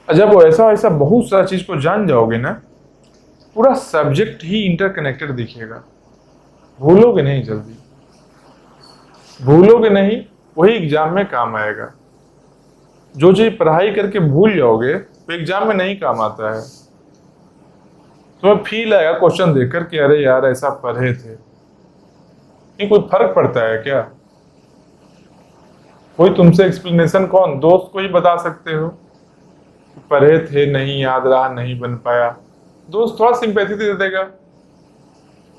Speaker 1: जब वो ऐसा ऐसा बहुत सारा चीज को जान जाओगे ना, पूरा सब्जेक्ट ही इंटरकनेक्टेड दिखेगा। भूलोगे नहीं, जल्दी भूलोगे नहीं, वही एग्जाम में काम आएगा। जो चीज पढ़ाई करके भूल जाओगे वो एग्जाम में नहीं काम आता है। तुम्हें फील आएगा क्वेश्चन देखकर कि अरे यार ऐसा पढ़े थे। नहीं, कोई फर्क पड़ता है क्या? कोई तुमसे एक्सप्लेनेशन कौन, दोस्त को ही बता सकते हो। पढ़े थे, नहीं याद रहा, नहीं बन पाया, दोस्त थोड़ा सिंपैथी दे देगा।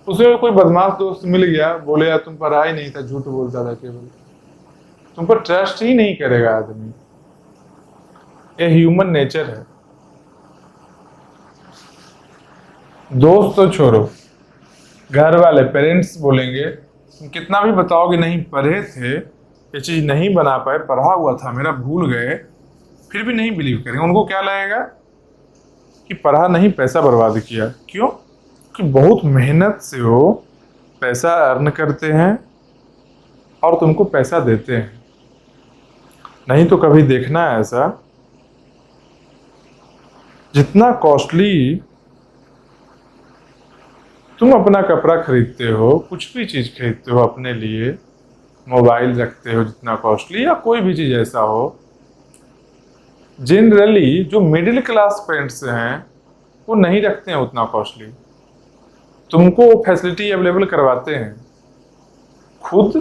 Speaker 1: उसमें कोई बदमाश दोस्त मिल गया, बोले यार तुम पढ़ा ही नहीं था, झूठ बोलता था केवल, तुम पर ट्रस्ट ही नहीं करेगा आदमी। ये ह्यूमन नेचर है। दोस्त तो छोड़ो, घर वाले पेरेंट्स बोलेंगे, तुम कितना भी बताओगे नहीं पढ़े थे, ये चीज नहीं बना पाए, पढ़ा हुआ था मेरा, भूल गए, फिर भी नहीं बिलीव करेंगे। उनको क्या लगेगा कि पढ़ा नहीं, पैसा बर्बाद किया। क्यों? कि बहुत मेहनत से वो पैसा अर्न करते हैं और तुमको पैसा देते हैं। नहीं तो कभी देखना है ऐसा, जितना कॉस्टली तुम अपना कपड़ा खरीदते हो, कुछ भी चीज खरीदते हो अपने लिए, मोबाइल रखते हो जितना कॉस्टली, या कोई भी चीज ऐसा हो, जनरली जो मिडिल क्लास पेरेंट्स हैं वो नहीं रखते हैं उतना कॉस्टली। तुमको वो फैसिलिटी अवेलेबल करवाते हैं, खुद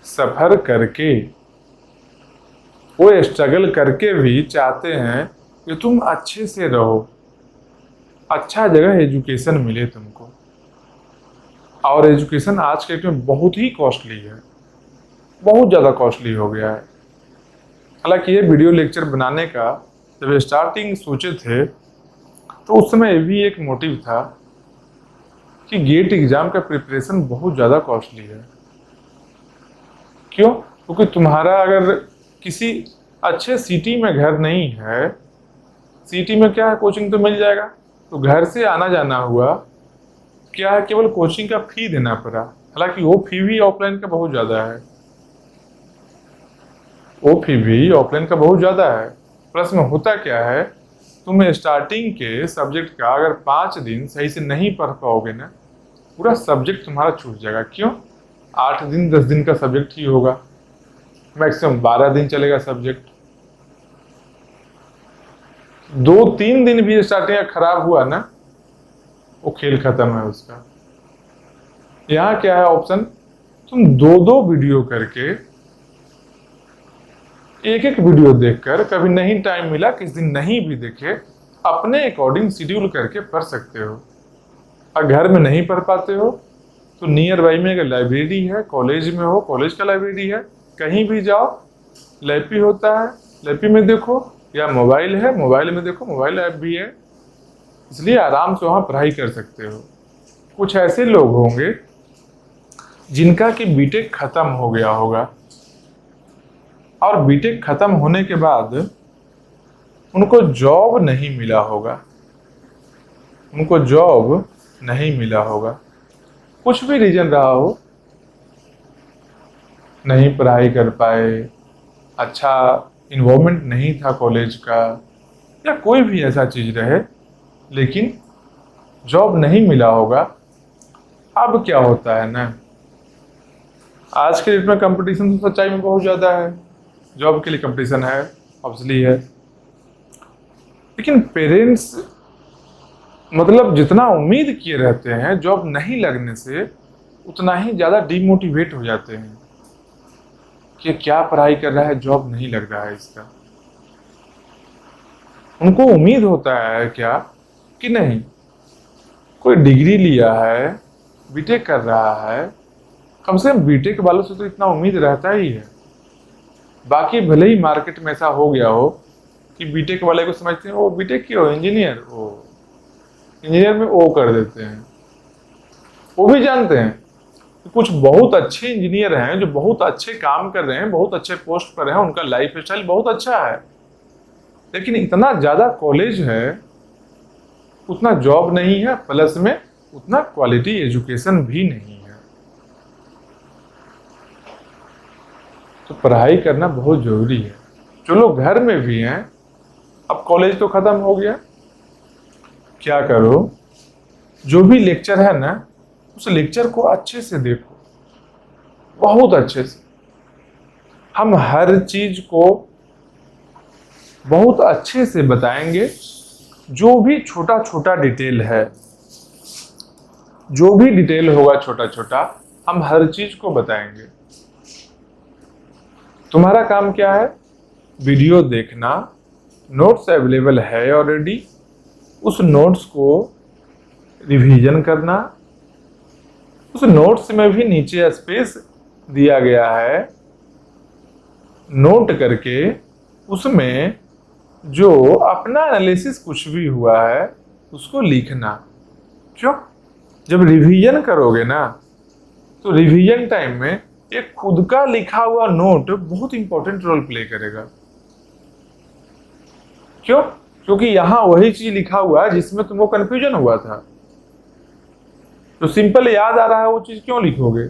Speaker 1: सफर करके, वो स्ट्रगल करके भी चाहते हैं कि तुम अच्छे से रहो, अच्छा जगह एजुकेशन मिले तुमको। और एजुकेशन आज के डेट में बहुत ही कॉस्टली है, बहुत ज़्यादा कॉस्टली हो गया है। हालांकि ये वीडियो लेक्चर बनाने का जब स्टार्टिंग सोचे थे तो उस समय भी एक मोटिव था कि गेट एग्जाम का प्रिपरेशन बहुत ज़्यादा कॉस्टली है। क्यों? क्योंकि तुम्हारा अगर किसी अच्छे सिटी में घर नहीं है, सिटी में क्या है कोचिंग तो मिल जाएगा, तो घर से आना जाना हुआ, क्या है केवल कोचिंग का फी देना पड़ा। हालांकि वो फी भी ऑफलाइन का बहुत ज़्यादा है, वो फी भी ऑफलाइन का बहुत ज़्यादा है। प्लस में होता क्या है, तुम स्टार्टिंग के सब्जेक्ट का अगर 5 दिन सही से नहीं पढ़ पाओगे ना, पूरा सब्जेक्ट तुम्हारा छूट जाएगा। क्यों? 8 दिन 10 दिन का सब्जेक्ट ही होगा, मैक्सिमम 12 दिन चलेगा सब्जेक्ट। 2-3 दिन भी स्टार्टिंग का खराब हुआ ना, वो खेल खत्म है उसका। यहाँ क्या है ऑप्शन, तुम 2-2 वीडियो करके, एक एक वीडियो देखकर, कभी नहीं टाइम मिला किस दिन नहीं भी देखे, अपने अकॉर्डिंग शेड्यूल करके पढ़ सकते हो। और घर में नहीं पढ़ पाते हो तो नियर बाई में अगर लाइब्रेरी है, कॉलेज में हो, कॉलेज का लाइब्रेरी है, कहीं भी जाओ लैपी होता है, लैपी में देखो, या मोबाइल है मोबाइल में देखो, मोबाइल ऐप भी है, इसलिए आराम से वहाँ पढ़ाई कर सकते हो। कुछ ऐसे लोग होंगे जिनका कि बीटेक खत्म हो गया होगा और बीटेक खत्म होने के बाद उनको जॉब नहीं मिला होगा, उनको जॉब नहीं मिला होगा, कुछ भी रीजन रहा हो, नहीं पढ़ाई कर पाए, अच्छा इन्वॉल्वमेंट नहीं था कॉलेज का, या कोई भी ऐसा चीज रहे, लेकिन जॉब नहीं मिला होगा। अब क्या होता है ना, आज के डेट में कंपटीशन तो सच्चाई में बहुत ज़्यादा है, जॉब के लिए कंपटीशन है, ऑब्वियसली है, लेकिन पेरेंट्स मतलब जितना उम्मीद किए रहते हैं जॉब नहीं लगने से, उतना ही ज़्यादा डिमोटिवेट हो जाते हैं कि क्या पढ़ाई कर रहा है, जॉब नहीं लग रहा है इसका। उनको उम्मीद होता है क्या कि नहीं, कोई डिग्री लिया है, बीटेक कर रहा है, कम से कम बीटेक वालों से तो इतना उम्मीद रहता ही है। बाकी भले ही मार्केट में ऐसा हो गया हो कि बीटेक वाले को समझते हैं वो बीटेक की हो, इंजीनियर, वो इंजीनियर में ओ कर देते हैं। वो भी जानते हैं कि कुछ बहुत अच्छे इंजीनियर हैं जो बहुत अच्छे काम कर रहे हैं, बहुत अच्छे पोस्ट पर हैं, उनका लाइफ स्टाइल बहुत अच्छा है, लेकिन इतना ज़्यादा कॉलेज है, उतना जॉब नहीं है, प्लस में उतना क्वालिटी एजुकेशन भी नहीं है। तो पढ़ाई करना बहुत जरूरी है। जो लोग घर में भी हैं, अब कॉलेज तो खत्म हो गया, क्या करो, जो भी लेक्चर है ना, उस लेक्चर को अच्छे से देखो, बहुत अच्छे से। हम हर चीज को बहुत अच्छे से बताएंगे, जो भी छोटा छोटा डिटेल है, जो भी डिटेल होगा छोटा छोटा, हम हर चीज को बताएंगे। तुम्हारा काम क्या है, वीडियो देखना, नोट्स अवेलेबल है ऑलरेडी, उस नोट्स को रिवीजन करना, उस नोट्स में भी नीचे स्पेस दिया गया है, नोट करके उसमें जो अपना एनालिसिस कुछ भी हुआ है उसको लिखना। क्यों, जब रिवीजन करोगे ना, तो रिवीजन टाइम में एक खुद का लिखा हुआ नोट बहुत इंपॉर्टेंट रोल प्ले करेगा। क्यों, क्योंकि यहां वही चीज लिखा हुआ है जिसमें तुमको कंफ्यूजन हुआ था, तो सिंपल याद आ रहा है वो चीज क्यों लिखोगे।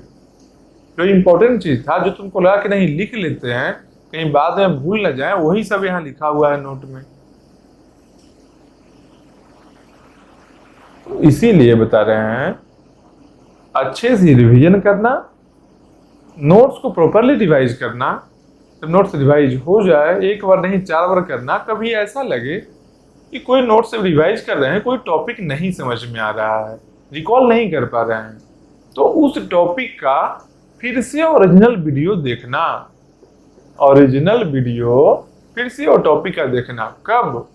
Speaker 1: जो इंपॉर्टेंट चीज था, जो तुमको लगा कि नहीं लिख लेते हैं कहीं बाद में भूल न जाए, वही सब यहाँ लिखा हुआ है नोट में। तो इसीलिए बता रहे हैं अच्छे से रिवीजन करना, नोट्स को प्रॉपरली रिवाइज करना। जब नोट्स रिवाइज हो जाए, एक बार नहीं 4 बार करना। कभी ऐसा लगे कि कोई नोट्स रिवाइज कर रहे हैं, कोई टॉपिक नहीं समझ में आ रहा है, रिकॉल नहीं कर पा रहे हैं, तो उस टॉपिक का फिर से ओरिजिनल वीडियो देखना, ओरिजिनल वीडियो फिर से वो टॉपिक का देखना। कब,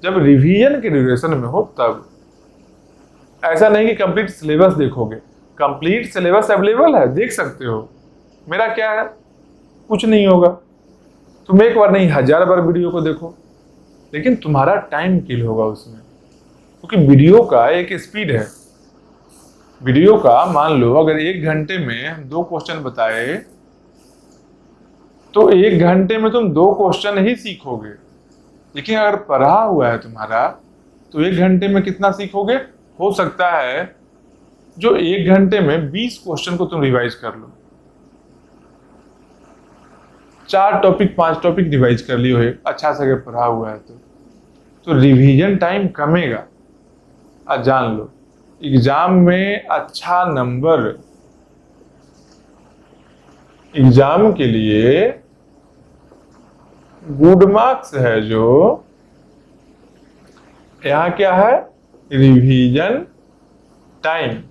Speaker 1: जब रिवीजन के ड्यूरेशन में हो तब। ऐसा नहीं कि कंप्लीट सिलेबस देखोगे, कंप्लीट सिलेबस अवेलेबल है, देख सकते हो, मेरा क्या है, कुछ नहीं होगा। तुम एक बार नहीं 1000 बार वीडियो को देखो, लेकिन तुम्हारा टाइम किल होगा उसमें, क्योंकि वीडियो का एक स्पीड है। वीडियो का मान लो अगर 1 घंटे में हम 2 क्वेश्चन बताए, तो 1 घंटे में तुम 2 क्वेश्चन ही सीखोगे। लेकिन अगर पढ़ा हुआ है तुम्हारा, तो 1 घंटे में कितना सीखोगे। हो सकता है जो 1 घंटे में 20 क्वेश्चन को तुम रिवाइज कर लो, 4 टॉपिक 5 टॉपिक रिवाइज कर लियो है, अच्छा से अगर पढ़ा हुआ है तो रिवीजन टाइम कमेगा। और जान लो, एग्जाम में अच्छा नंबर, एग्जाम के लिए गुड मार्क्स है, जो यहां क्या है, रिवीजन टाइम।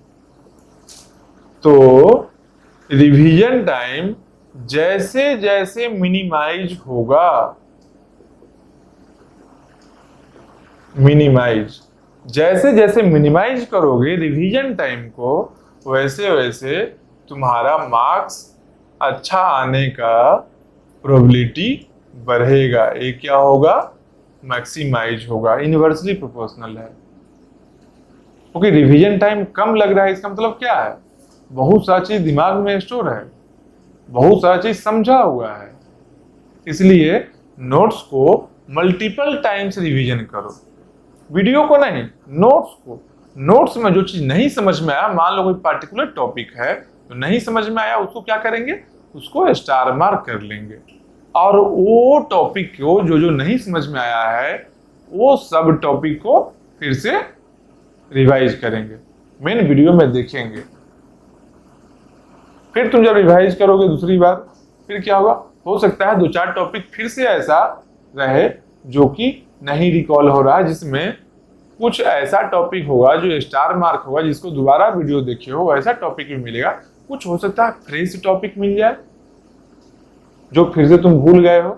Speaker 1: तो रिवीजन टाइम जैसे जैसे मिनिमाइज होगा, जैसे जैसे मिनिमाइज करोगे रिवीजन टाइम को, वैसे वैसे तुम्हारा मार्क्स अच्छा आने का प्रोबेबिलिटी बढ़ेगा। ये क्या होगा? मैक्सिमाइज होगा, इनवर्सली प्रोपोर्शनल है। क्योंकि रिवीजन टाइम कम लग रहा है, इसका मतलब क्या है? बहुत सारी चीज दिमाग में स्टोर है, बहुत सारी चीज समझा हुआ है। इसलिए नोट्स को मल्टीपल टाइम्स रिवीजन करो, वीडियो को नहीं, नोट्स को। नोट्स में जो चीज नहीं समझ में आया, मान लो कोई पार्टिकुलर टॉपिक है तो नहीं समझ में आया, उसको क्या करेंगे? उसको स्टार मार्क कर लेंगे, और वो टॉपिक को जो जो नहीं समझ में आया है वो सब टॉपिक को फिर से रिवाइज करेंगे, मेन वीडियो में देखेंगे। फिर तुम जब रिवाइज करोगे दूसरी बार, फिर क्या होगा? हो सकता है 2-4 टॉपिक फिर से ऐसा रहे जो कि नहीं रिकॉल हो रहा है, जिसमें कुछ ऐसा टॉपिक होगा जो स्टार मार्क होगा, जिसको दोबारा वीडियो देखे हो वैसा टॉपिक भी मिलेगा। कुछ हो सकता है फ्रेश टॉपिक मिल जाए जो फिर से तुम भूल गए हो,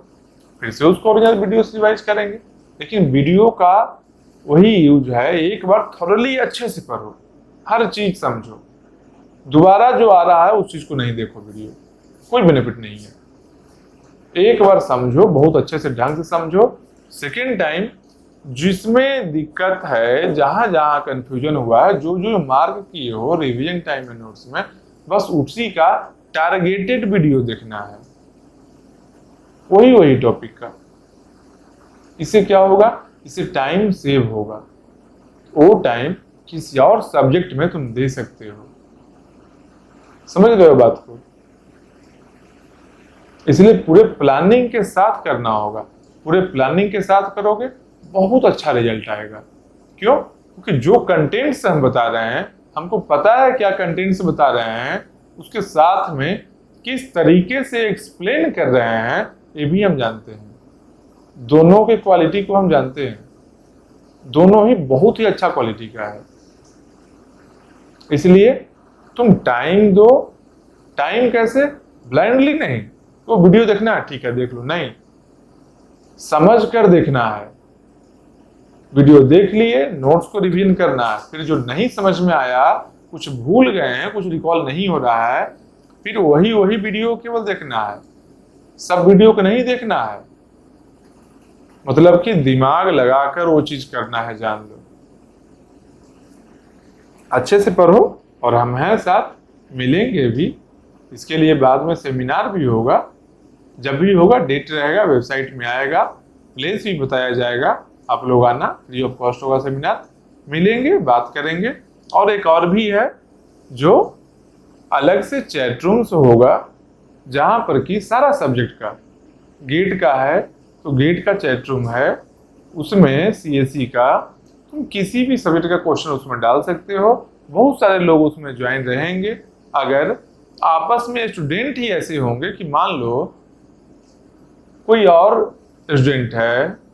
Speaker 1: फिर से उसको ओरिजिनल वीडियो से रिवाइज करेंगे। लेकिन वीडियो का वही यूज है, एक बार थॉरली अच्छे से पढ़ो, हर चीज समझो, दोबारा जो आ रहा है उस चीज को नहीं देखो, वीडियो कोई बेनिफिट नहीं है। एक बार समझो, बहुत अच्छे से ढंग से समझो, सेकेंड टाइम जिसमें दिक्कत है, जहां जहां कंफ्यूजन हुआ है, जो जो मार्क किए हो रिवीजन टाइम में नोट्स में, बस उसी का टारगेटेड वीडियो देखना है, वही टॉपिक का। इससे क्या होगा? इससे टाइम सेव होगा, वो टाइम किसी और सब्जेक्ट में तुम दे सकते हो। समझ गए हो बात को? इसलिए पूरे प्लानिंग के साथ करना होगा। पूरे प्लानिंग के साथ करोगे बहुत अच्छा रिजल्ट आएगा। क्यों? क्योंकि जो कंटेंट्स हम बता रहे हैं, हमको पता है क्या कंटेंट्स बता रहे हैं, उसके साथ में किस तरीके से एक्सप्लेन कर रहे हैं ये भी हम जानते हैं। दोनों के क्वालिटी को हम जानते हैं, दोनों ही बहुत ही अच्छा क्वालिटी का है। इसलिए तुम टाइम दो। टाइम कैसे? ब्लाइंडली नहीं, तो वीडियो देखना है ठीक है देख लो, नहीं, समझ कर देखना है। वीडियो देख लिए, नोट्स को रिवीजन करना है, फिर जो नहीं समझ में आया, कुछ भूल गए हैं, कुछ रिकॉल नहीं हो रहा है, फिर वही वीडियो केवल देखना है, सब वीडियो को नहीं देखना है। मतलब कि दिमाग लगाकर वो चीज करना है, जान लो। अच्छे से पढ़ो, और हम हैं साथ, मिलेंगे भी। इसके लिए बाद में सेमिनार भी होगा, जब भी होगा डेट रहेगा, वेबसाइट में आएगा, प्लेस भी बताया जाएगा, आप लोग आना, फ्री ऑफ कॉस्ट होगा सेमिनार, मिलेंगे, बात करेंगे। और एक और भी है जो अलग से चैट रूम्स होगा, जहां पर कि सारा सब्जेक्ट का, गेट का है तो गेट का चैट रूम है, उसमें सीएससी का तुम किसी भी सब्जेक्ट का क्वेश्चन उसमें डाल सकते हो। बहुत सारे लोग उसमें ज्वाइन रहेंगे। अगर आपस में स्टूडेंट ही ऐसे होंगे कि मान लो कोई और स्टूडेंट है,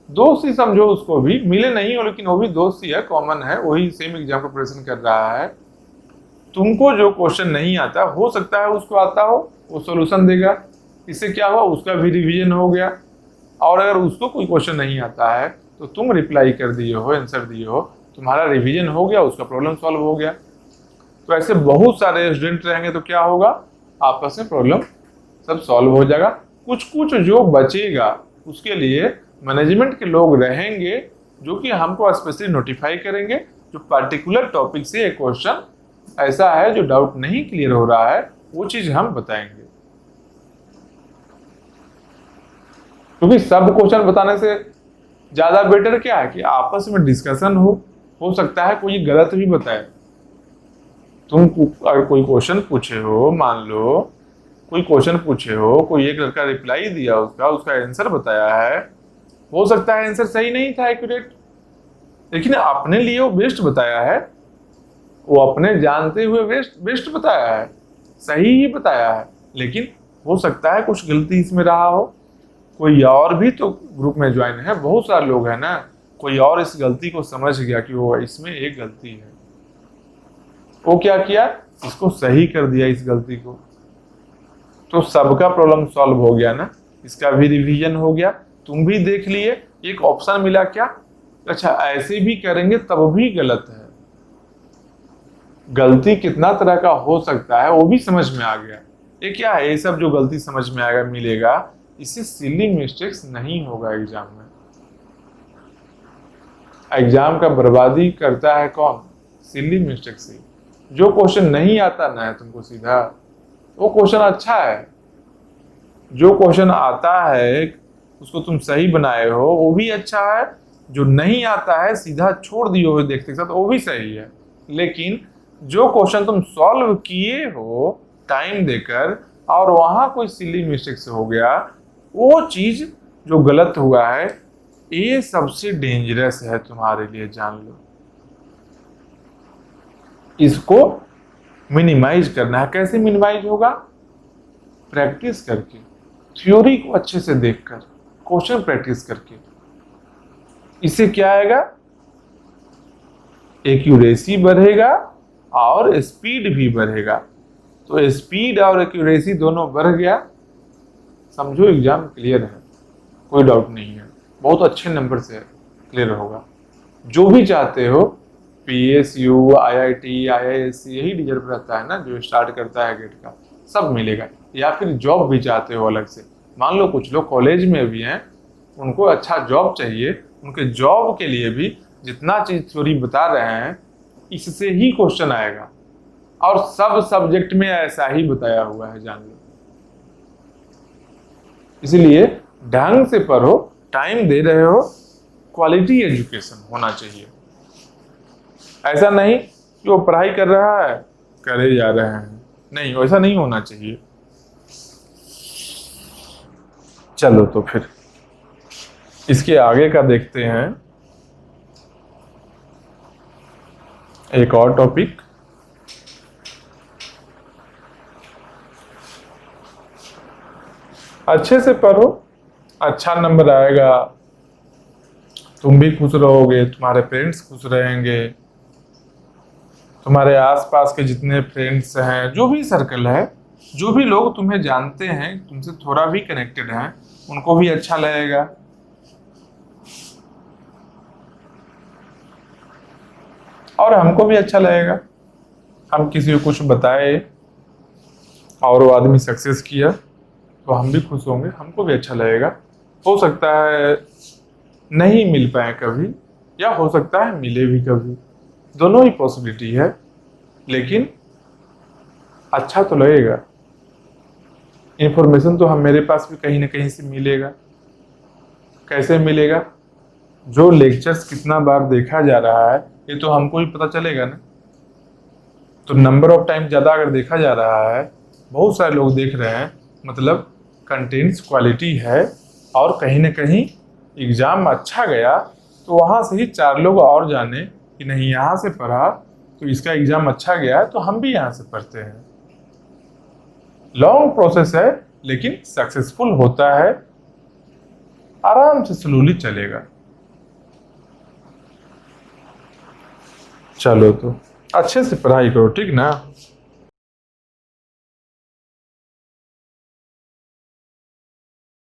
Speaker 1: दोस्त ही समझो उसको भी, मिले नहीं हो लेकिन वो भी दोस्त ही है, कॉमन है, वही सेम एग्जाम का प्रिपरेशन कर रहा है, तुमको जो क्वेश्चन नहीं आता हो सकता है उसको आता हो, वो सॉल्यूशन देगा। इससे क्या हुआ? उसका भी रिवीजन हो गया। और अगर उसको कोई क्वेश्चन नहीं आता है तो तुम रिप्लाई कर दिए हो, आंसर दिए हो, तुम्हारा रिवीजन हो गया, उसका प्रॉब्लम सॉल्व हो गया। तो ऐसे बहुत सारे स्टूडेंट रहेंगे तो क्या होगा? आपस में प्रॉब्लम सब सॉल्व हो जाएगा। कुछ कुछ जो बचेगा उसके लिए मैनेजमेंट के लोग रहेंगे, जो कि हमको स्पेशली नोटिफाई करेंगे, जो पर्टिकुलर टॉपिक से एक क्वेश्चन ऐसा है जो डाउट नहीं क्लियर हो रहा है, वो चीज हम बताएंगे। क्योंकि सब क्वेश्चन बताने से ज्यादा बेटर क्या है कि आपस में डिस्कशन हो सकता है कोई गलत भी बताए। तुम अगर कोई क्वेश्चन पूछे हो, मान लो कोई क्वेश्चन पूछे हो, कोई एक लड़का रिप्लाई दिया, उसका आंसर बताया है, हो सकता है आंसर सही नहीं था एक्यूरेट, लेकिन अपने लिए वो बेस्ट बताया है, वो अपने जानते हुए बेस्ट बताया है, सही ही बताया है। लेकिन हो सकता है कुछ गलती इसमें रहा हो, कोई और भी तो ग्रुप में ज्वाइन है, बहुत सारे लोग हैं ना, कोई और इस गलती को समझ गया कि वो इसमें एक गलती है, वो क्या किया, इसको सही कर दिया इस गलती को, तो सबका प्रॉब्लम सॉल्व हो गया ना, इसका भी रिवीजन हो गया, तुम भी देख लिए, एक ऑप्शन मिला क्या, अच्छा ऐसे भी करेंगे तब भी गलत है, गलती कितना तरह का हो सकता है वो भी समझ में आ गया। ये क्या है, ये सब जो गलती समझ में आएगा मिलेगा, इससे सिली मिस्टेक्स नहीं होगा एग्जाम में। एग्जाम का बर्बादी करता है कौन? सिली मिस्टेक से। जो क्वेश्चन नहीं आता ना है तुमको सीधा, वो क्वेश्चन अच्छा है। जो क्वेश्चन आता है उसको तुम सही बनाए हो वो भी अच्छा है, जो नहीं आता है सीधा छोड़ दिए हो देखते साथ वो भी सही है। लेकिन जो क्वेश्चन तुम सॉल्व किए हो टाइम देकर और वहां कोई सिली मिस्टेक से हो गया, वो चीज जो गलत हुआ है, ये सबसे डेंजरस है तुम्हारे लिए, जान लो। इसको मिनिमाइज करना है। कैसे मिनिमाइज होगा? प्रैक्टिस करके, थ्योरी को अच्छे से देखकर, क्वेश्चन प्रैक्टिस करके। इससे क्या आएगा? एक्यूरेसी बढ़ेगा और स्पीड भी बढ़ेगा। तो स्पीड और एक्यूरेसी दोनों बढ़ गया, समझो एग्जाम क्लियर है, कोई डाउट नहीं है, बहुत अच्छे नंबर से क्लियर होगा। जो भी चाहते हो, पीएसयू, आईआईटी, आईआईएससी, यही रिजर्व रहता है ना जो स्टार्ट करता है गेट का, सब मिलेगा। या फिर जॉब भी चाहते हो अलग से, मान लो कुछ लोग कॉलेज में भी हैं, उनको अच्छा जॉब चाहिए, उनके जॉब के लिए भी जितना चीज थ्योरी बता रहे हैं इससे ही क्वेश्चन आएगा, और सब सब्जेक्ट में ऐसा ही बताया हुआ है, जान लो। इसलिए ढंग से पढ़ो, टाइम दे रहे हो, क्वालिटी एजुकेशन होना चाहिए। ऐसा नहीं कि वो पढ़ाई कर रहा है करे जा रहे हैं, नहीं, वैसा नहीं होना चाहिए। चलो तो फिर इसके आगे का देखते हैं, एक और टॉपिक। अच्छे से पढ़ो, अच्छा नंबर आएगा, तुम भी खुश रहोगे, तुम्हारे फ्रेंड्स खुश रहेंगे, तुम्हारे आसपास के जितने फ्रेंड्स हैं, जो भी सर्कल है, जो भी लोग तुम्हें जानते हैं, तुमसे थोड़ा भी कनेक्टेड हैं, उनको भी अच्छा लगेगा। और हमको भी अच्छा लगेगा, हम किसी को कुछ बताए और वो आदमी सक्सेस किया तो हम भी खुश होंगे, हमको भी अच्छा लगेगा। हो सकता है नहीं मिल पाए कभी, या हो सकता है मिले भी कभी, दोनों ही पॉसिबिलिटी है, लेकिन अच्छा तो लगेगा। इंफॉर्मेशन तो हम मेरे पास भी कहीं ना कहीं से मिलेगा। कैसे मिलेगा? जो लेक्चर्स कितना बार देखा जा रहा है ये तो हमको ही पता चलेगा ना। तो नंबर ऑफ टाइम ज़्यादा अगर देखा जा रहा है, बहुत सारे लोग देख रहे हैं, मतलब कंटेंट्स क्वालिटी है, और कहीं ना कहीं एग्ज़ाम अच्छा गया तो वहाँ से ही 4 लोग और जाने कि नहीं यहाँ से पढ़ा तो इसका एग्ज़ाम अच्छा गया है, तो हम भी यहाँ से पढ़ते हैं। लॉन्ग प्रोसेस है लेकिन सक्सेसफुल होता है, आराम से स्लोली चलेगा। चलो तो अच्छे से पढ़ाई करो, ठीक ना।